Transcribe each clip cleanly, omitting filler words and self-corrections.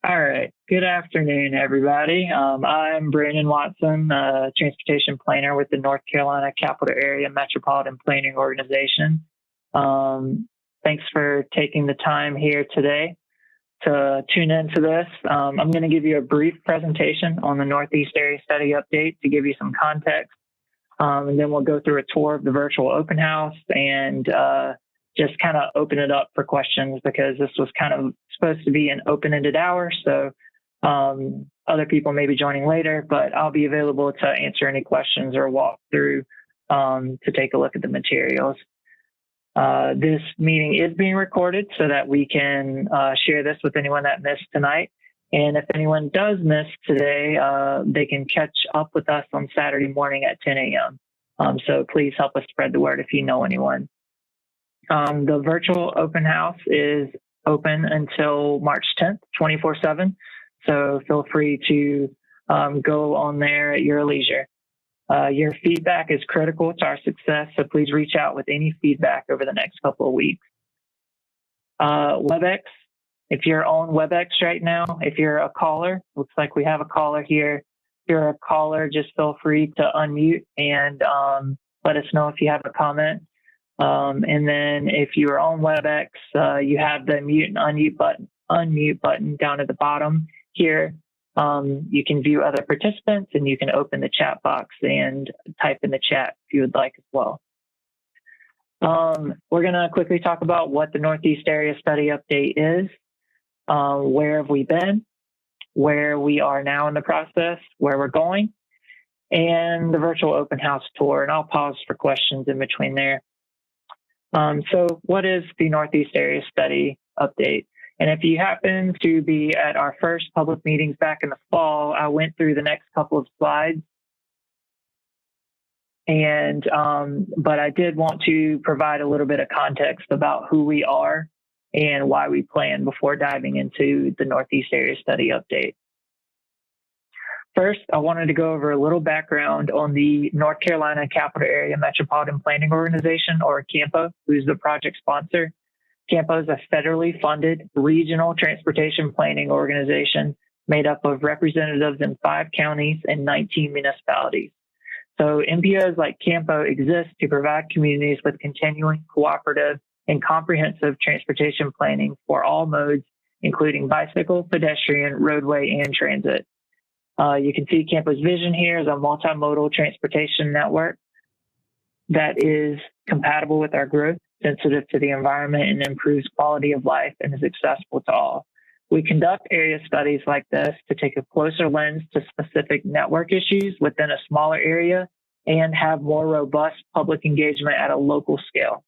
All right. Good afternoon, everybody. I'm Brandon Watson, transportation planner with the North Carolina Capital Area Metropolitan Planning Organization. Thanks for taking the time here today to tune into this. I'm going to give you a brief presentation on the Northeast Area Study Update to give you some context. And then we'll go through a tour of the virtual open house and just kind of open it up for questions, because this was kind of supposed to be an open-ended hour. So other people may be joining later, but I'll be available to answer any questions or walk through to take a look at the materials. This meeting is being recorded so that we can share this with anyone that missed tonight. And if anyone does miss today, they can catch up with us on Saturday morning at 10 a.m. So please help us spread the word if you know anyone. The virtual open house is open until March 10th, 24/7. So feel free to go on there at your leisure. Your feedback is critical to our success, so please reach out with any feedback over the next couple of weeks. WebEx, if you're on WebEx right now, if you're a caller, looks like we have a caller here. If you're a caller, just feel free to unmute and let us know if you have a comment. And then if you are on WebEx, you have the mute and unmute button down at the bottom here. You can view other participants, and you can open the chat box and type in the chat if you would like as well. We're going to quickly talk about what the Northeast Area Study Update is. Where have we been, where we are now in the process, where we're going, and the virtual open house tour. And I'll pause for questions in between there. So what is the Northeast Area Study Update? And if you happen to be at our first public meetings back in the fall, I went through the next couple of slides. And but I did want to provide a little bit of context about who we are and why we plan before diving into the Northeast Area Study Update. First, I wanted to go over a little background on the North Carolina Capital Area Metropolitan Planning Organization, or CAMPO, who's the project sponsor. CAMPO is a federally funded regional transportation planning organization made up of representatives in 5 counties and 19 municipalities. So MPOs like CAMPO exist to provide communities with continuing, cooperative, and comprehensive transportation planning for all modes, including bicycle, pedestrian, roadway, and transit. You can see CAMPO's vision here is a multimodal transportation network that is compatible with our growth, sensitive to the environment, and improves quality of life and is accessible to all. We conduct area studies like this to take a closer lens to specific network issues within a smaller area and have more robust public engagement at a local scale.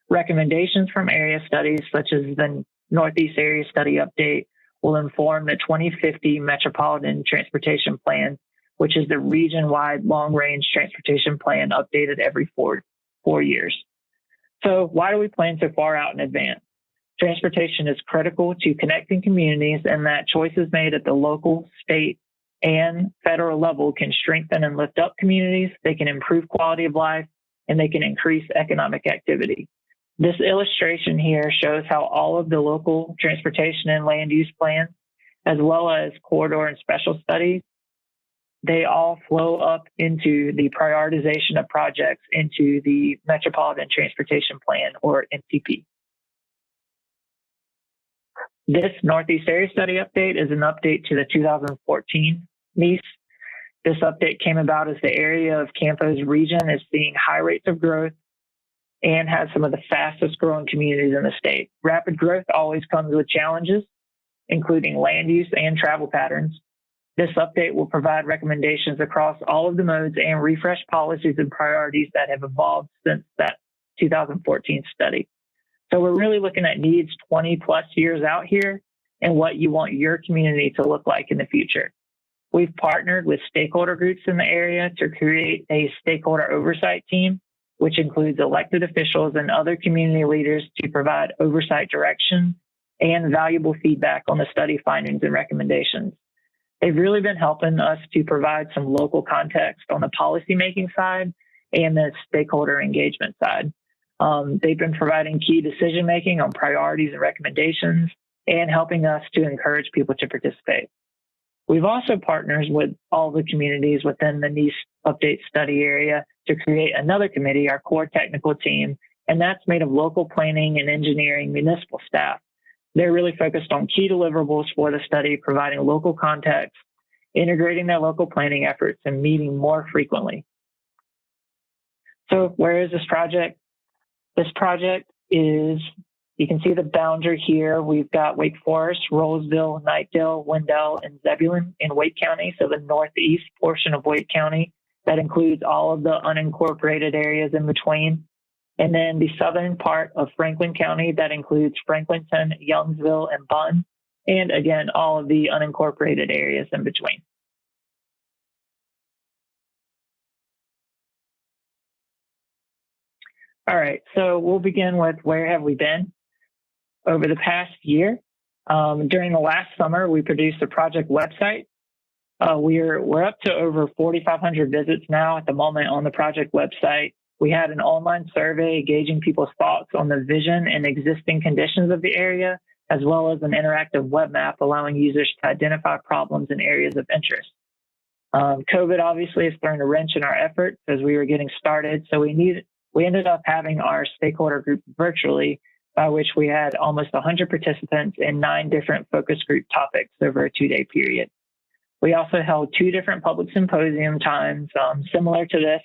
Recommendations from area studies, such as the Northeast Area Study Update, will inform the 2050 Metropolitan Transportation Plan, which is the region-wide long-range transportation plan updated every 4 years. So why do we plan so far out in advance? Transportation is critical to connecting communities, and that choices made at the local, state, and federal level can strengthen and lift up communities. They can improve quality of life, and they can increase economic activity. This illustration here shows how all of the local transportation and land use plans, as well as corridor and special studies, they all flow up into the prioritization of projects into the Metropolitan Transportation Plan, or MTP. This Northeast Area Study Update is an update to the 2014 NEAS. This update came about as the area of CAMPO's region is seeing high rates of growth and has some of the fastest growing communities in the state. Rapid growth always comes with challenges, including land use and travel patterns. This update will provide recommendations across all of the modes and refresh policies and priorities that have evolved since that 2014 study. So we're really looking at needs 20 plus years out here and what you want your community to look like in the future. We've partnered with stakeholder groups in the area to create a stakeholder oversight team, which includes elected officials and other community leaders to provide oversight direction and valuable feedback on the study findings and recommendations. They've really been helping us to provide some local context on the policymaking side and the stakeholder engagement side. They've been providing key decision-making on priorities and recommendations, and helping us to encourage people to participate. We've also partnered with all the communities within the NEAS Update study area to create another committee, our core technical team, and that's made of local planning and engineering municipal staff. They're really focused on key deliverables for the study, providing local context, integrating their local planning efforts, and meeting more frequently. So where is this project? This project is, you can see the boundary here. We've got Wake Forest, Rollsville, Knightdale, Wendell, and Zebulon in Wake County, so the northeast portion of Wake County. That includes all of the unincorporated areas in between. And then the southern part of Franklin County, that includes Franklinton, Youngsville, and Bunn. And again, all of the unincorporated areas in between. All right, so we'll begin with where have we been over the past year. During the last summer, we produced a project website. We're up to over 4,500 visits now at the moment on the project website. We had an online survey gauging people's thoughts on the vision and existing conditions of the area, as well as an interactive web map allowing users to identify problems and areas of interest. COVID obviously has thrown a wrench in our efforts as we were getting started, so we ended up having our stakeholder group virtually, by which we had almost 100 participants in 9 different focus group topics over a 2-day period. We also held 2 different public symposium times, similar to this,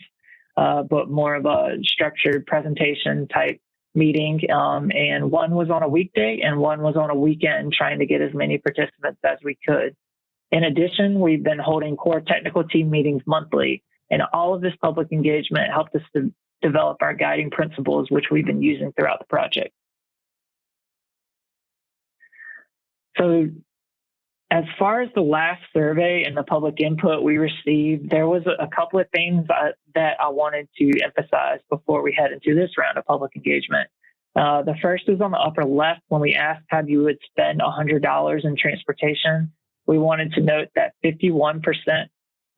but more of a structured presentation type meeting. And one was on a weekday and one was on a weekend, trying to get as many participants as we could. In addition, we've been holding core technical team meetings monthly, and all of this public engagement helped us to develop our guiding principles, which we've been using throughout the project. So as far as the last survey and the public input we received, there was a couple of things that I wanted to emphasize before we head into this round of public engagement. The first is on the upper left when we asked how you would spend $100 in transportation. We wanted to note that 51%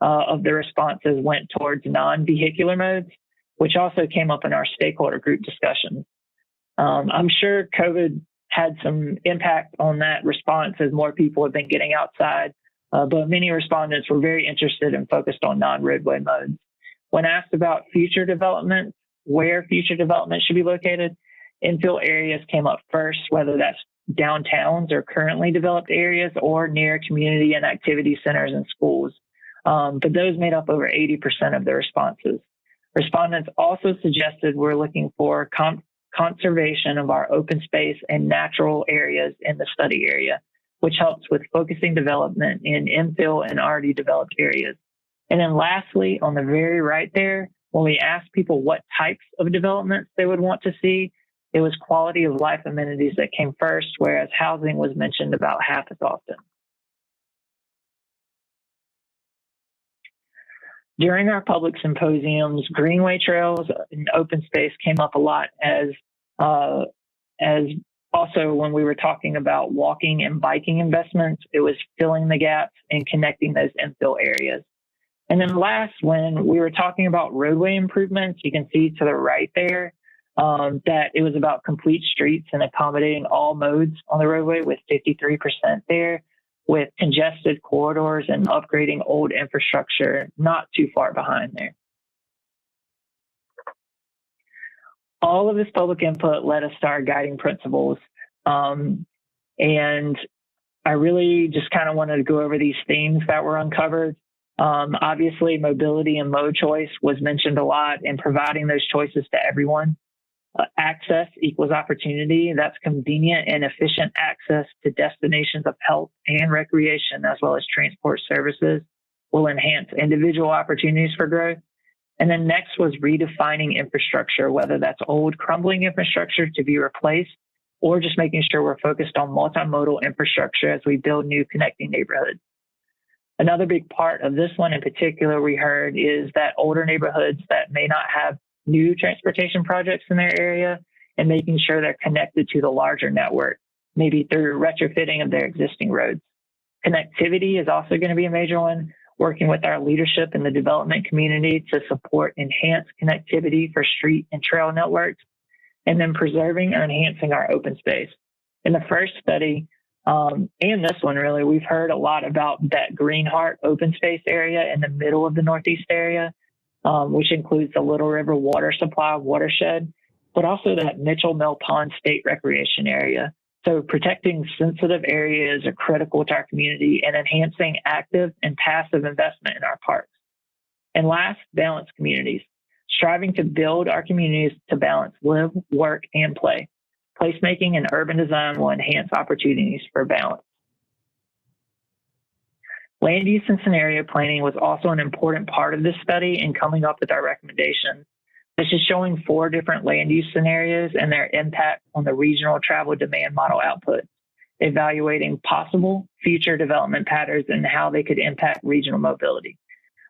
of the responses went towards non-vehicular modes, which also came up in our stakeholder group discussions. I'm sure COVID had some impact on that response as more people have been getting outside, but many respondents were very interested and focused on non-roadway modes. When asked about future development, where future development should be located, infill areas came up first, whether that's downtowns or currently developed areas or near community and activity centers and schools. But those made up over 80% of the responses. Respondents also suggested we're looking for conservation of our open space and natural areas in the study area, which helps with focusing development in infill and already developed areas. And then lastly, on the very right there, when we asked people what types of developments they would want to see, it was quality of life amenities that came first, whereas housing was mentioned about half as often. During our public symposiums, greenway trails and open space came up a lot as also when we were talking about walking and biking investments, it was filling the gaps and connecting those infill areas. And then last, when we were talking about roadway improvements, you can see to the right there that it was about complete streets and accommodating all modes on the roadway with 53% there, with congested corridors and upgrading old infrastructure not too far behind there. All of this public input led us to our guiding principles. And I really just kind of wanted to go over these themes that were uncovered. Obviously, mobility and mode choice was mentioned a lot, and providing those choices to everyone. Access equals opportunity. That's convenient and efficient access to destinations of health and recreation, as well as transport services, will enhance individual opportunities for growth. And then next was redefining infrastructure, whether that's old crumbling infrastructure to be replaced, or just making sure we're focused on multimodal infrastructure as we build new connecting neighborhoods. Another big part of this one in particular we heard is that older neighborhoods that may not have new transportation projects in their area, and making sure they're connected to the larger network, maybe through retrofitting of their existing roads. Connectivity is also going to be a major one, working with our leadership in the development community to support enhanced connectivity for street and trail networks, and then preserving or enhancing our open space. In the first study, And this one, really, we've heard a lot about that Green Heart open space area in the middle of the Northeast area, which includes the Little River Water Supply watershed, but also that Mitchell Mill Pond State Recreation Area. So protecting sensitive areas are critical to our community and enhancing active and passive investment in our parks. And last, balanced communities, striving to build our communities to balance live, work, and play. Placemaking and urban design will enhance opportunities for balance. Land use and scenario planning was also an important part of this study in coming up with our recommendations. This is showing 4 different land use scenarios and their impact on the regional travel demand model output, evaluating possible future development patterns and how they could impact regional mobility.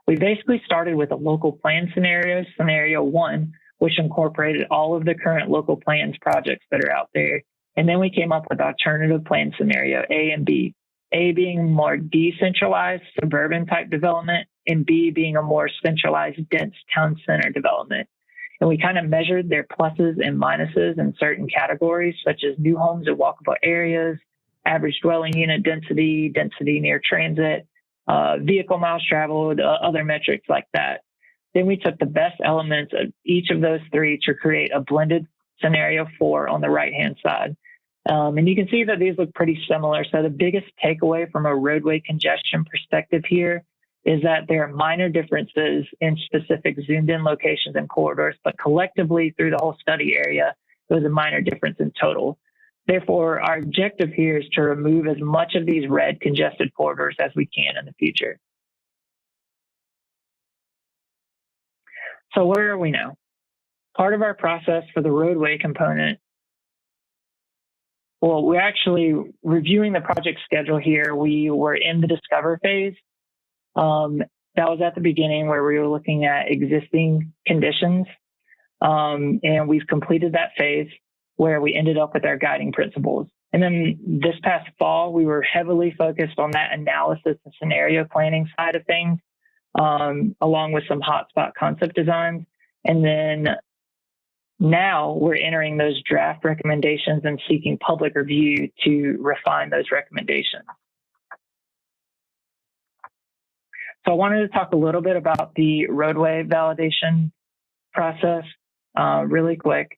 We basically started with a local plan scenario, scenario 1, which incorporated all of the current local plans projects that are out there. And then we came up with alternative plan scenario A and B, A being more decentralized suburban type development and B being a more centralized dense town center development. And we kind of measured their pluses and minuses in certain categories, such as new homes and walkable areas, average dwelling unit density, density near transit, vehicle miles traveled, other metrics like that. Then we took the best elements of each of those 3 to create a blended scenario 4 on the right-hand side. And you can see that these look pretty similar. So the biggest takeaway from a roadway congestion perspective here is that there are minor differences in specific zoomed in locations and corridors, but collectively through the whole study area, it was a minor difference in total. Therefore, our objective here is to remove as much of these red congested corridors as we can in the future. So where are we now? Part of our process for the roadway component, well, we're actually reviewing the project schedule here. We were in the discover phase. That was at the beginning where we were looking at existing conditions. And we've completed that phase where we ended up with our guiding principles. And then this past fall, we were heavily focused on that analysis and scenario planning side of things, along with some hotspot concept designs. And then now we're entering those draft recommendations and seeking public review to refine those recommendations. So I wanted to talk a little bit about the roadway validation process really quick.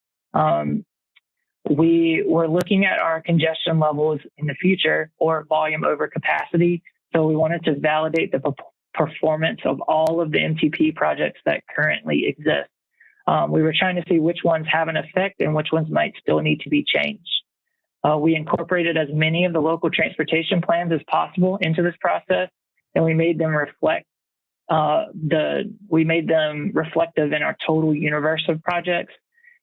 We were looking at our congestion levels in the future or volume over capacity. So we wanted to validate the performance of all of the MTP projects that currently exist. We were trying to see which ones have an effect and which ones might still need to be changed. We incorporated as many of the local transportation plans as possible into this process, and we made them reflect reflective in our total universe of projects.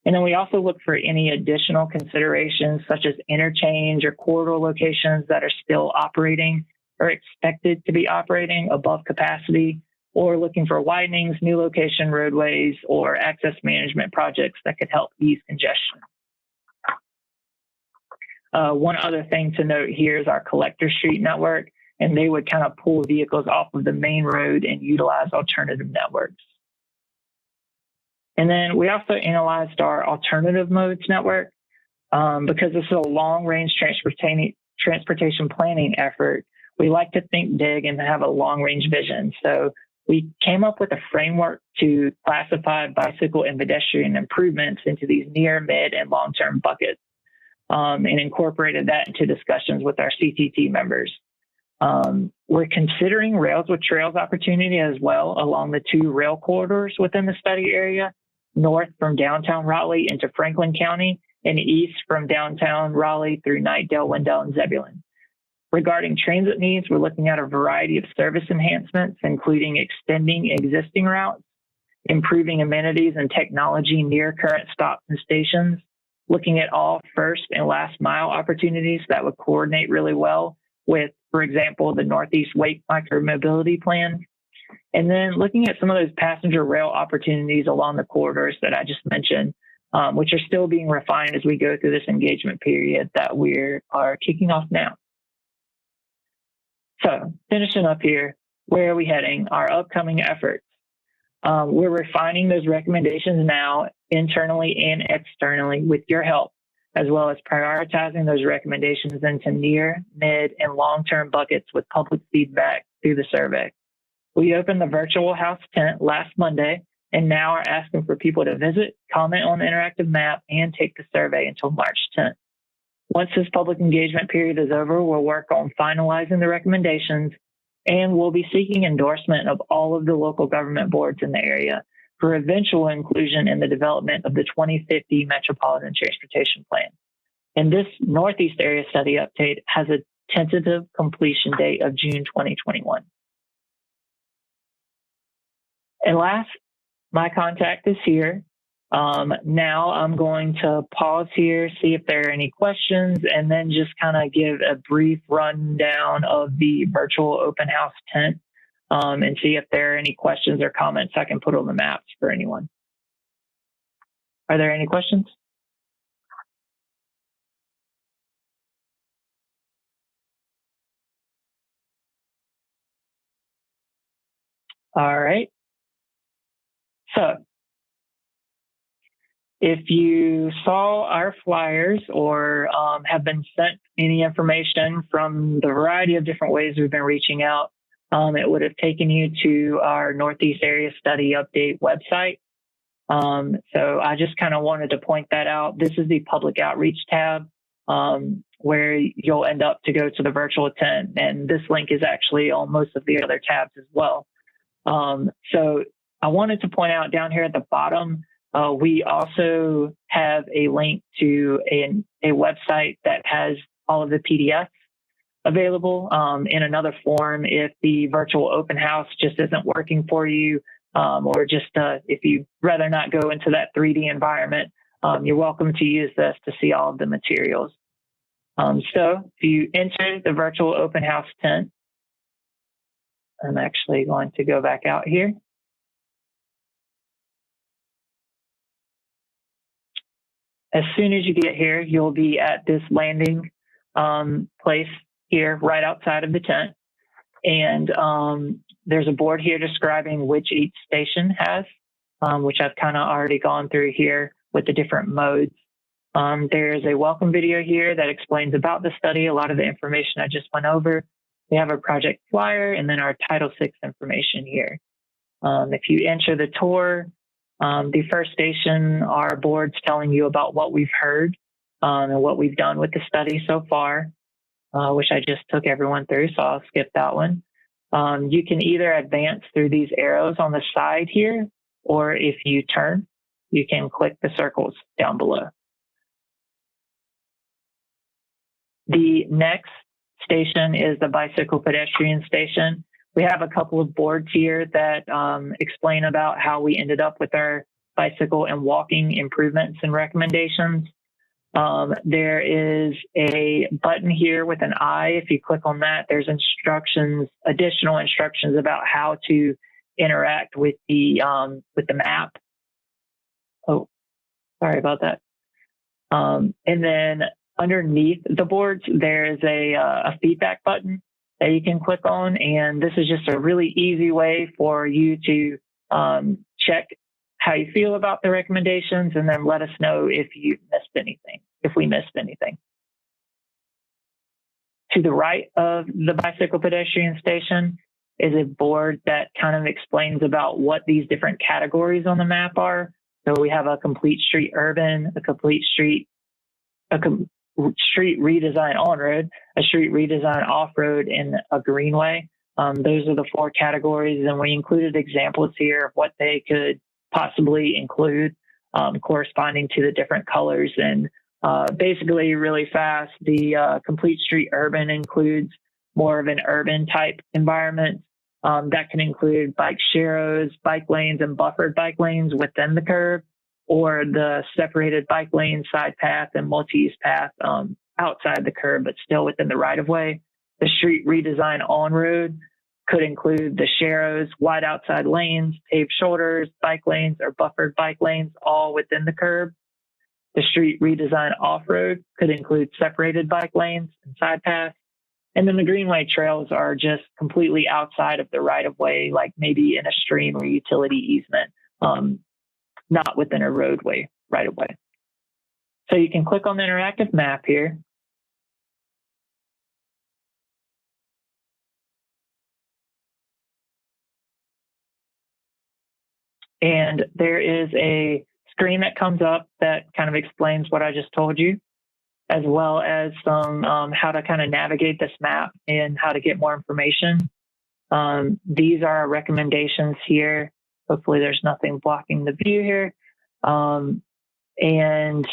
And then we also look for any additional considerations such as interchange or corridor locations that are still operating or expected to be operating above capacity, or looking for widenings, new location roadways, or access management projects that could help ease congestion. One other thing to note here is our collector street network, and they would kind of pull vehicles off of the main road and utilize alternative networks. And then we also analyzed our alternative modes network because this is a long-range transportation planning effort. We like to think big and have a long-range vision. So we came up with a framework to classify bicycle and pedestrian improvements into these near, mid, and long-term buckets, and incorporated that into discussions with our CTT members. We're considering rails with trails opportunity as well along the 2 rail corridors within the study area, north from downtown Raleigh into Franklin County and east from downtown Raleigh through Knightdale, Wendell, and Zebulon. Regarding transit needs, we're looking at a variety of service enhancements, including extending existing routes, improving amenities and technology near current stops and stations, looking at all first and last mile opportunities that would coordinate really well with, for example, the Northeast Wake Micromobility Plan, and then looking at some of those passenger rail opportunities along the corridors that I just mentioned, which are still being refined as we go through this engagement period that we are kicking off now. So finishing up here, where are we heading? Our upcoming efforts. We're refining those recommendations now internally and externally with your help as well as prioritizing those recommendations into near, mid, and long-term buckets with public feedback through the survey. We opened the virtual house tent last Monday and now are asking for people to visit, comment on the interactive map, and take the survey until March 10th. Once this public engagement period is over, we'll work on finalizing the recommendations, and we'll be seeking endorsement of all of the local government boards in the area for eventual inclusion in the development of the 2050 Metropolitan Transportation Plan. And this Northeast Area Study Update has a tentative completion date of June 2021. And last, my contact is here. Now I'm going to pause here, see if there are any questions, and then just kind of give a brief rundown of the virtual open house tent and see if there are any questions or comments I can put on the maps for anyone. Are there any questions? All right. So if you saw our flyers or have been sent any information from the variety of different ways we've been reaching out, it would have taken you to our Northeast Area Study Update website. So I just kind of wanted to point that out. This is the public outreach tab where you'll end up to go to the virtual tent. And this link is actually on most of the other tabs as well. So I wanted to point out down here at the bottom, we also have a link to a website that has all of the PDFs available in another form if the virtual open house just isn't working for you, or just if you'd rather not go into that 3D environment, you're welcome to use this to see all of the materials. So if you enter the virtual open house tent, I'm actually going to go back out here. As soon as you get here, you'll be at this landing place here right outside of the tent. And there's a board here describing which each station has, which I've kind of already gone through here with the different modes. There's a welcome video here that explains about the study, a lot of the information I just went over. We have a project flyer and then our Title VI information here. If you enter the tour, the first station are boards telling you about what we've heard and what we've done with the study so far, which I just took everyone through, so I'll skip that one. You can either advance through these arrows on the side here, or if you turn, you can click the circles down below. The next station is the bicycle pedestrian station. We have a couple of boards here that explain about how we ended up with our bicycle and walking improvements and recommendations. There is a button here with an eye. If you click on that, there's instructions, additional instructions about how to interact with the map. Oh, sorry about that. And then underneath the boards, there is a feedback button that you can click on. And this is just a really easy way for you to check how you feel about the recommendations and then let us know if you missed anything, if we missed anything. To the right of the bicycle pedestrian station is a board that kind of explains about what these different categories on the map are. So we have a complete street urban, a complete street redesign on-road, a street redesign off-road, and a greenway. Those are the four categories, and we included examples here of what they could possibly include corresponding to the different colors. And basically, really fast, the complete street urban includes more of an urban type environment. That can include bike sharrows, bike lanes, and buffered bike lanes within the curb, or the separated bike lane, side path, and multi-use path outside the curb, but still within the right-of-way. The street redesign on-road could include the sharrows, wide outside lanes, paved shoulders, bike lanes, or buffered bike lanes, all within the curb. The street redesign off-road could include separated bike lanes and side paths. And then the greenway trails are just completely outside of the right-of-way, like maybe in a stream or utility easement, not within a roadway right-of-way. So you can click on the interactive map here. And there is a screen that comes up that kind of explains what I just told you, as well as some how to kind of navigate this map and how to get more information. These are our recommendations here. Hopefully there's nothing blocking the view here. And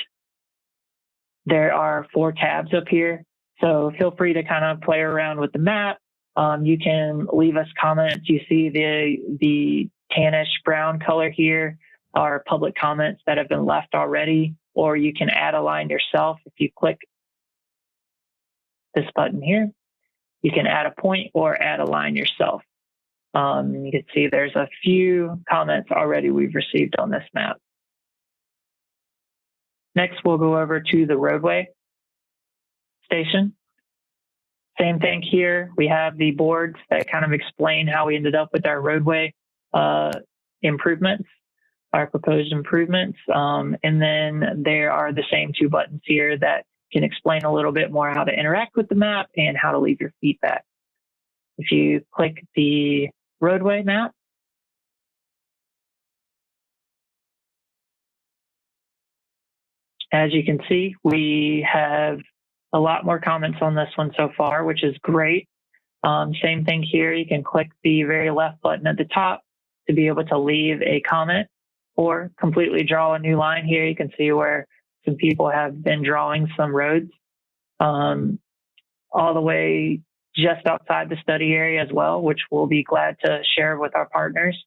there are 4 tabs up here. So feel free to kind of play around with the map. You can leave us comments. You see the tannish brown color here are public comments that have been left already, or you can add a line yourself. If you click this button here, you can add a point or add a line yourself. You can see there's a few comments already we've received on this map. Next, we'll go over to the Roadway Station. Same thing here. We have the boards that kind of explain how we ended up with our roadway improvements, our proposed improvements. And then there are the same 2 buttons here that can explain a little bit more how to interact with the map and how to leave your feedback. If you click the roadway map, as you can see, we have a lot more comments on this one so far, which is great. Same thing here. You can click the very left button at the top to be able to leave a comment or completely draw a new line here. You can see where some people have been drawing some roads all the way just outside the study area as well, which we'll be glad to share with our partners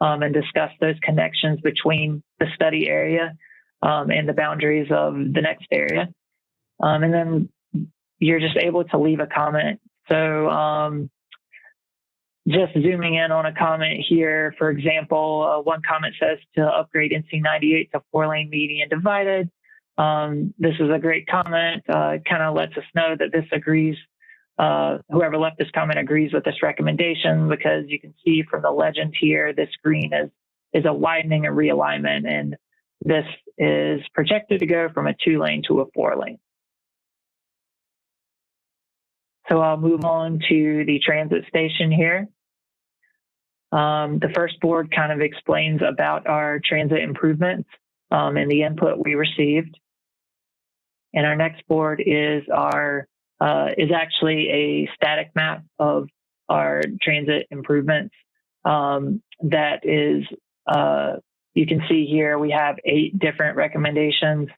and discuss those connections between the study area and the boundaries of the next area. And then you're just able to leave a comment. So just zooming in on a comment here, for example, one comment says to upgrade NC 98 to 4-lane median divided. This is a great comment. It kind of lets us know that this agrees. Whoever left this comment agrees with this recommendation, because you can see from the legend here, this green is a widening and realignment, and this is projected to go from a 2-lane to a 4-lane. So I'll move on to the transit station here. The first board kind of explains about our transit improvements and the input we received. And our next board is actually a static map of our transit improvements. That is, you can see here we have 8 different recommendations.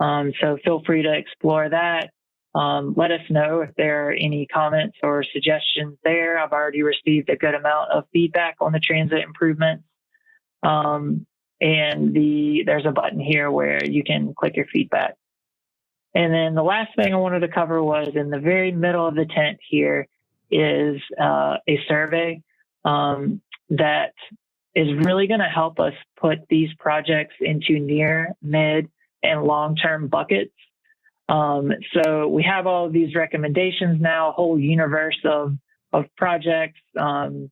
So feel free to explore that. Let us know if there are any comments or suggestions there. I've already received a good amount of feedback on the transit improvements. And there's a button here where you can click your feedback. And then the last thing I wanted to cover was in the very middle of the tent here is a survey that is really going to help us put these projects into near, mid, and long-term buckets. So we have all of these recommendations now, a whole universe of projects for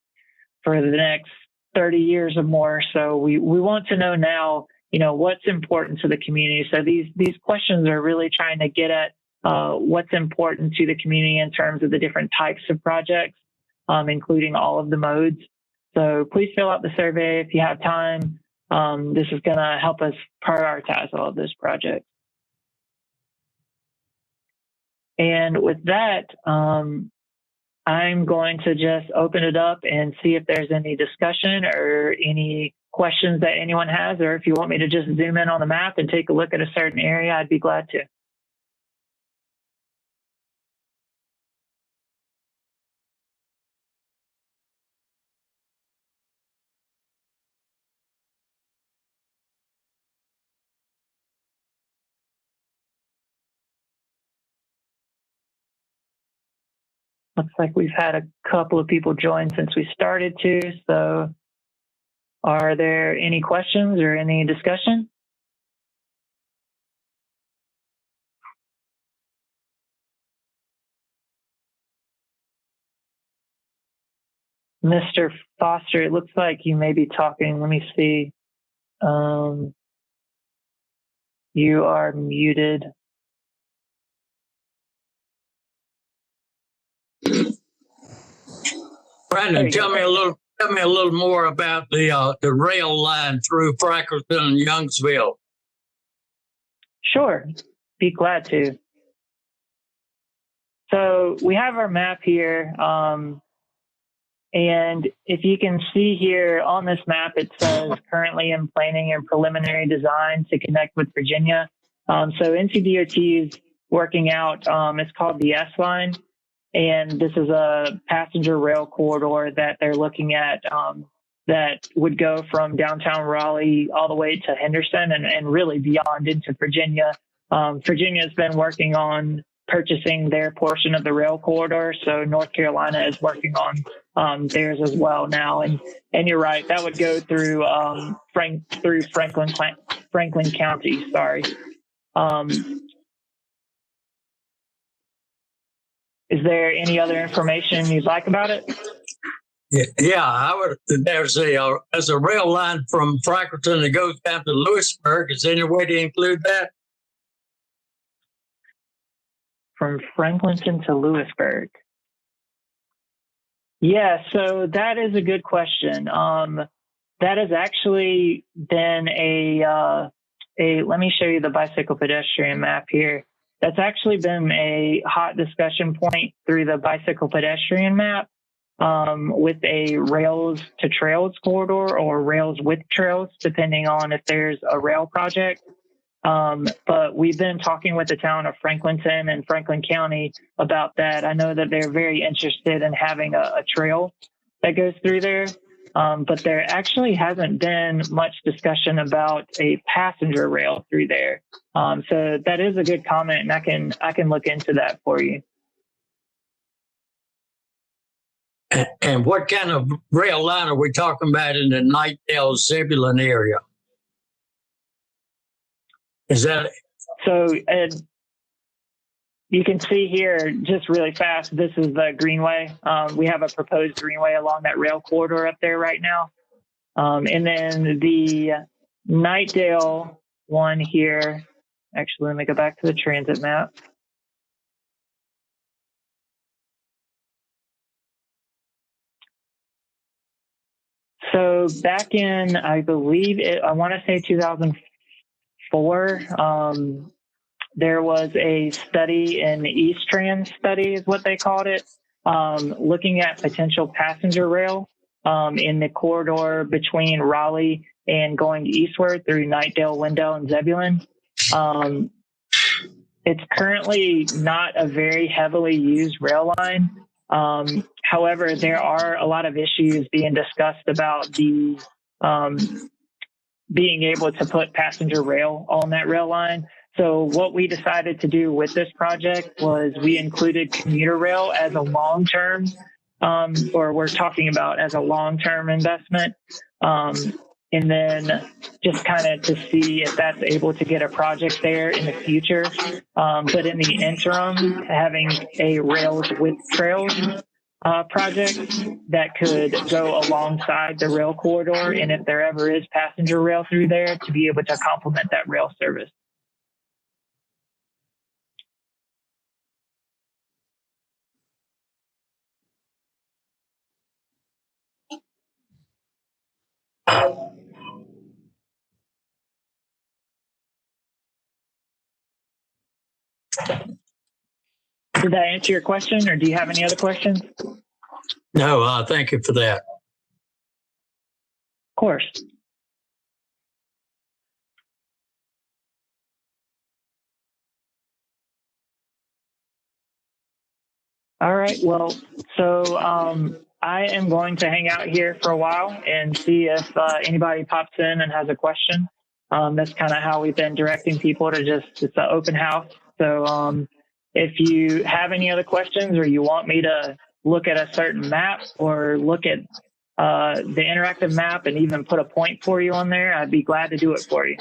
the next 30 years or more. So we want to know now, what's important to the community. So these questions are really trying to get at what's important to the community in terms of the different types of projects, including all of the modes. So please fill out the survey if you have time. This is going to help us prioritize all of those projects. And with that, I'm going to just open it up and see if there's any discussion or any questions that anyone has, or if you want me to just zoom in on the map and take a look at a certain area, I'd be glad to. Looks like we've had a couple of people join since we started too. So are there any questions or any discussion? Mr. Foster, it looks like you may be talking. Let me see. You are muted. Brandon, tell me a little more about the rail line through Franklinton and Youngsville. Sure, be glad to. So we have our map here, and if you can see here on this map, it says currently in planning and preliminary design to connect with Virginia. So NCDOT is working out, it's called the S line, and this is a passenger rail corridor that they're looking at that would go from downtown Raleigh all the way to Henderson and really beyond into Virginia. Virginia has been working on purchasing their portion of the rail corridor, so North Carolina is working on theirs as well now. And you're right, that would go through Franklin County. Sorry. Is there any other information you'd like about it? Yeah, I would. There's a rail line from Franklinton that goes down to Lewisburg. Is there any way to include that? From Franklinton to Lewisburg. Yeah, so that is a good question. That has actually been let me show you the bicycle pedestrian map here. That's actually been a hot discussion point through the bicycle pedestrian map with a rails to trails corridor or rails with trails, depending on if there's a rail project. But we've been talking with the town of Franklinton and Franklin County about that. I know that they're very interested in having a trail that goes through there. But there actually hasn't been much discussion about a passenger rail through there. So that is a good comment, and I can look into that for you. And what kind of rail line are we talking about in the Nightdale Zebulon area? Is that so? You can see here, just really fast, this is the greenway. We have a proposed greenway along that rail corridor up there right now. And then the Nightdale one here, actually, let me go back to the transit map. So back in, I believe, I want to say 2004, there was a study, an East Trans study is what they called it, looking at potential passenger rail in the corridor between Raleigh and going eastward through Nightdale, Wendell, and Zebulon. It's currently not a very heavily used rail line. However, there are a lot of issues being discussed about the being able to put passenger rail on that rail line. So what we decided to do with this project was we included commuter rail as a long-term, or we're talking about as a long-term investment. And then just kind of to see if that's able to get a project there in the future. But in the interim, having a rails with trails project that could go alongside the rail corridor. And if there ever is passenger rail through there, to be able to complement that rail service. Did that answer your question, or do you have any other questions? No, thank you for that. Of course. All right. Well, so I am going to hang out here for a while and see if anybody pops in and has a question. That's kind of how we've been directing people to it's an open house. So if you have any other questions or you want me to look at a certain map or look at the interactive map and even put a point for you on there, I'd be glad to do it for you.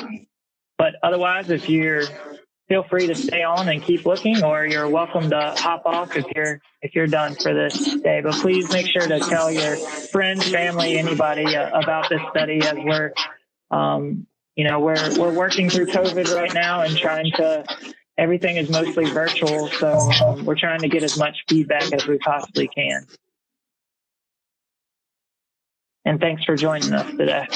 But otherwise, feel free to stay on and keep looking, or you're welcome to hop off if you're done for this day. But please make sure to tell your friends, family, anybody about this study, as we're we're working through COVID right now and everything is mostly virtual. So we're trying to get as much feedback as we possibly can. And thanks for joining us today.